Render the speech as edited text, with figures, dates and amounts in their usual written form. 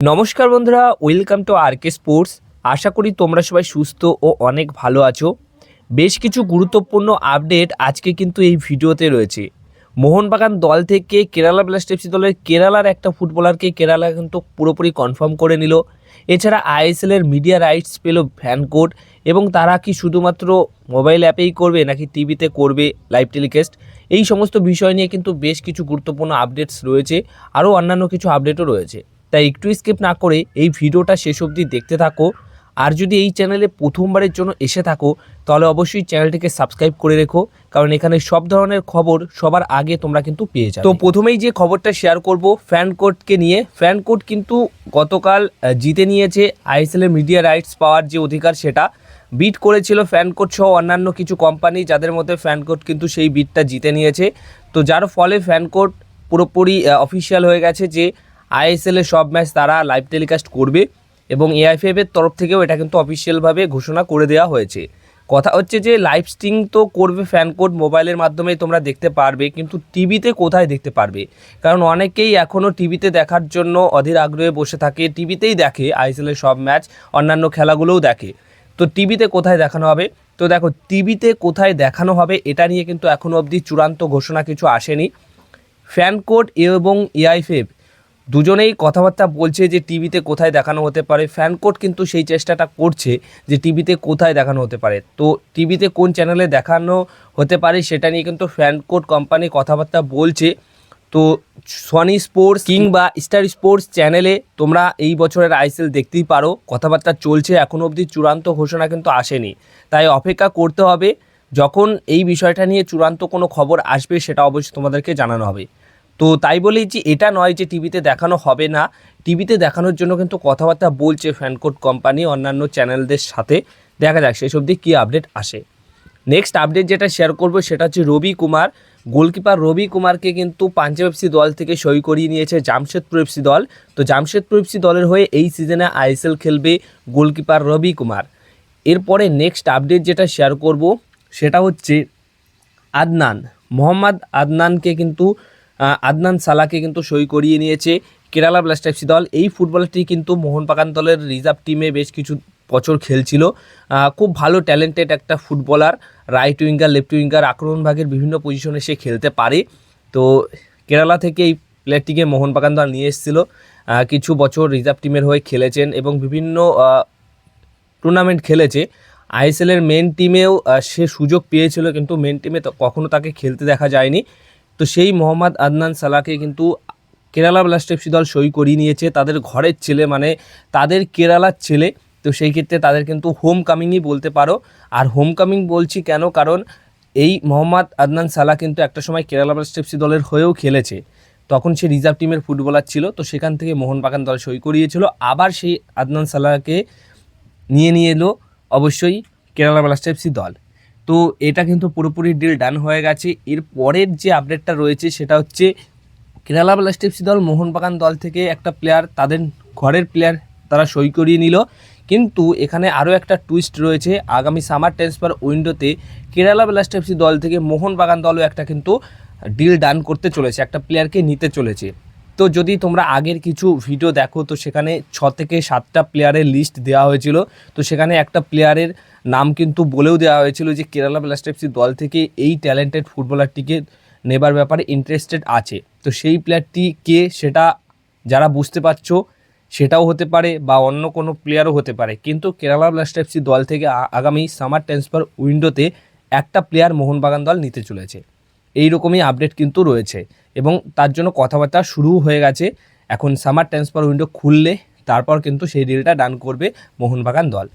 নমস্কার বন্ধুরা, welcome to আরকে sports. আশা করি তোমরা সবাই সুস্থ ও অনেক ভালো আছো। বেশ কিছু গুরুত্বপূর্ণ আপডেট আজকে কিন্তু এই ভিডিওতে রয়েছে। মোহনবাগান দল থেকে কেরালা ব্লাস্টার্স এফসি দলের কেরালার একটা ফুটবলারকে কেরালা কিন্তু পুরোপুরি কনফার্ম করে নিল। এছাড়া আইএসএলের মিডিয়া রাইটস পেল ফ্যানকোড, এবং তারা কি শুধুমাত্র মোবাইল অ্যাপেই করবে নাকি টিভিতে করবে লাইভ টেলিকাস্ট, এই সমস্ত বিষয় নিয়ে কিন্তু বেশ কিছু গুরুত্বপূর্ণ আপডেটস রয়েছে। আরও অন্যান্য কিছু আপডেটও রয়েছে, তাই একটু স্কিপ না করে এই ভিডিওটা শেষ অবধি দেখতে থাকো। আর যদি এই চ্যানেলে প্রথমবারের জন্য এসে থাকো তাহলে অবশ্যই চ্যানেলটিকে সাবস্ক্রাইব করে রেখো, কারণ এখানে সব ধরনের খবর সবার আগে তোমরা কিন্তু পেয়ে যাবে। তো প্রথমেই যে খবরটা শেয়ার করব ফ্যান কোডকে নিয়ে। ফ্যান কোড কিন্তু গতকাল জিতে নিয়েছে আইএসএলের মিডিয়া রাইটস পাওয়ার যে অধিকার, সেটা বিট করেছিল ফ্যান কোড সহ অন্যান্য কিছু কোম্পানি, যাদের মধ্যে ফ্যান কোড কিন্তু সেই বিটটা জিতে নিয়েছে। তো যার ফলে ফ্যান কোড পুরোপুরি অফিসিয়াল হয়ে গেছে যে আইএসএলের সব ম্যাচ তারা লাইভ টেলিকাস্ট করবে, এবং এআইএফএফের তরফ থেকেও এটা কিন্তু অফিসিয়ালভাবে ঘোষণা করে দেওয়া হয়েছে। কথা হচ্ছে যে লাইভ স্ট্রিম তো করবে ফ্যান কোড, মোবাইলের মাধ্যমেই তোমরা দেখতে পারবে, কিন্তু টিভিতে কোথায় দেখতে পারবে? কারণ অনেকেই এখনও টিভিতে দেখার জন্য অধীর আগ্রহে বসে থাকে, টিভিতেই দেখে আইএসএলের সব ম্যাচ, অন্যান্য খেলাগুলোও দেখে। তো টিভিতে কোথায় দেখানো হবে? তো দেখো, টিভিতে কোথায় দেখানো হবে এটা নিয়ে কিন্তু এখনও অবধি চূড়ান্ত ঘোষণা কিছু আসেনি। ফ্যান কোড এবং এআইএফএফ দুজনেই কথাবার্তা বলছে যে টিভিতে কোথায় দেখানো হতে পারে। ফ্যান কোড কিন্তু সেই চেষ্টাটা করছে যে টিভিতে কোথায় দেখানো হতে পারে। তো টিভিতে কোন চ্যানেলে দেখানো হতে পারে সেটা নিয়ে কিন্তু ফ্যান কোড কোম্পানি কথাবার্তা বলছে। তো সনি স্পোর্টস কিংবা স্টার স্পোর্টস চ্যানেলে তোমরা এই বছরের আইএসএল দেখতেই পারো। কথাবার্তা চলছে, এখনও অবধি চূড়ান্ত ঘোষণা কিন্তু আসেনি, তাই অপেক্ষা করতে হবে। যখন এই বিষয়টা নিয়ে চূড়ান্ত কোনো খবর আসবে সেটা অবশ্যই তোমাদেরকে জানানো হবে। তো তাই বলেই যে এটা নয় যে টিভিতে দেখানো হবে না, টিভিতে দেখানোর জন্য কিন্তু কথাবার্তা বলছে ফ্যানকোড কোম্পানি অন্যান্য চ্যানেলদের সাথে। দেখা যাক শেষ অবধি কী আপডেট আসে। নেক্সট আপডেট যেটা শেয়ার করবো সেটা হচ্ছে রবি কুমার। গোলকিপার রবি কুমারকে কিন্তু পাঞ্জাব এফসি দল থেকে সই করিয়ে নিয়েছে জামশেদপুর এফসি দল। তো জামশেদপুর এফসি দলের হয়ে এই সিজনে আইএসএল খেলবে গোলকিপার রবি কুমার। এরপরে নেক্সট আপডেট যেটা শেয়ার করব সেটা হচ্ছে মোহাম্মদ আদনান সালাকে কিন্তু সই করিয়ে নিয়েছে কেরালা ব্লাস্টার্স এফসি দল। এই ফুটবলারটি কিন্তু মোহনবাগান দলের রিজার্ভ টিমে বেশ কিছু বছর খেলছিল। খুব ভালো ট্যালেন্টেড একটা footballer, right winger, left winger, আক্রমণ ভাগের বিভিন্ন পজিশনে সে খেলতে পারে। তো কেরালা থেকে এই প্লেয়ারটিকে মোহনবাগান দল নিয়ে এসেছিল, কিছু বছর রিজার্ভ টিমের হয়ে খেলেছেন এবং বিভিন্ন টুর্নামেন্ট খেলেছে। আইএসএলের মেন টিমেও সে সুযোগ পেয়েছিল, কিন্তু মেন টিমে কখনও তাকে খেলতে দেখা যায়নি। তো সেই মোহাম্মদ আদনান সালাকে কিন্তু কেরালা ব্লাস্টার্স এফসি দল সই করিয়ে নিয়েছে, তাদের ঘরের ছেলে, মানে তাদের কেরালার ছেলে। তো সেই ক্ষেত্রে তাদের কিন্তু হোম কামিংই বলতে পারো। আর হোম কামিং বলছি কেন, কারণ এই মোহাম্মদ আদনান সালা কিন্তু একটা সময় কেরালা ব্লাস্টার্স এফসি দলের হয়েও খেলেছে, তখন সে রিজার্ভ টিমের ফুটবলার ছিল। তো সেখান থেকে মোহনবাগান দল সই করিয়েছিল, আবার সেই আদনান সালাকে নিয়ে এলো অবশ্যই কেরালা ব্লাস্টার্স এফসি দল। তো এটা কিন্তু পুরোপুরি ডিল ডান হয়ে গেছে। এর পরের যে আপডেটটা রয়েছে সেটা হচ্ছে কেরালা ব্লাস্টার্স এফসি দল মোহনবাগান দল থেকে একটা প্লেয়ার, তাদের ঘরের প্লেয়ার, তারা সই করিয়ে নিল। কিন্তু এখানে আরও একটা টুইস্ট রয়েছে। আগামী সামার ট্রান্সফার উইন্ডোতে কেরালা ব্লাস্টার্স এফসি দল থেকে মোহনবাগান দলও একটা কিন্তু ডিল ডান করতে চলেছে, একটা প্লেয়ারকে নিতে চলেছে। তো যদি তোমরা আগের কিছু ভিডিও দেখো তো সেখানে 6 থেকে 7টা প্লেয়ারের লিস্ট দেওয়া হয়েছিল। তো সেখানে একটা প্লেয়ারের নাম কিন্তু বলেও দেওয়া হয়েছিল যে কেরালা ব্লাস্টার্স এফসি দল থেকে এই ট্যালেন্টেড ফুটবলারটিকে নেবার ব্যাপারে ইন্টারেস্টেড আছে। তো সেই প্লেয়ারটি কে সেটা যারা বুঝতে পারছো সেটাও হতে পারে বা অন্য কোনো প্লেয়ারও হতে পারে, কিন্তু কেরালা ব্লাস্টার্স এফসি দল থেকে আগামী সামার ট্রান্সফার উইন্ডোতে একটা প্লেয়ার মোহনবাগান দল নিতে চলেছে। এই রকমই আপডেট কিন্তু রয়েছে এবং তার জন্য কথাবার্তা শুরু হয়ে গেছে। এখন সামার ট্রান্সফার উইন্ডো খুললে তারপর কিন্তু সেই ডিলটা ডান করবে মোহনবাগান দল।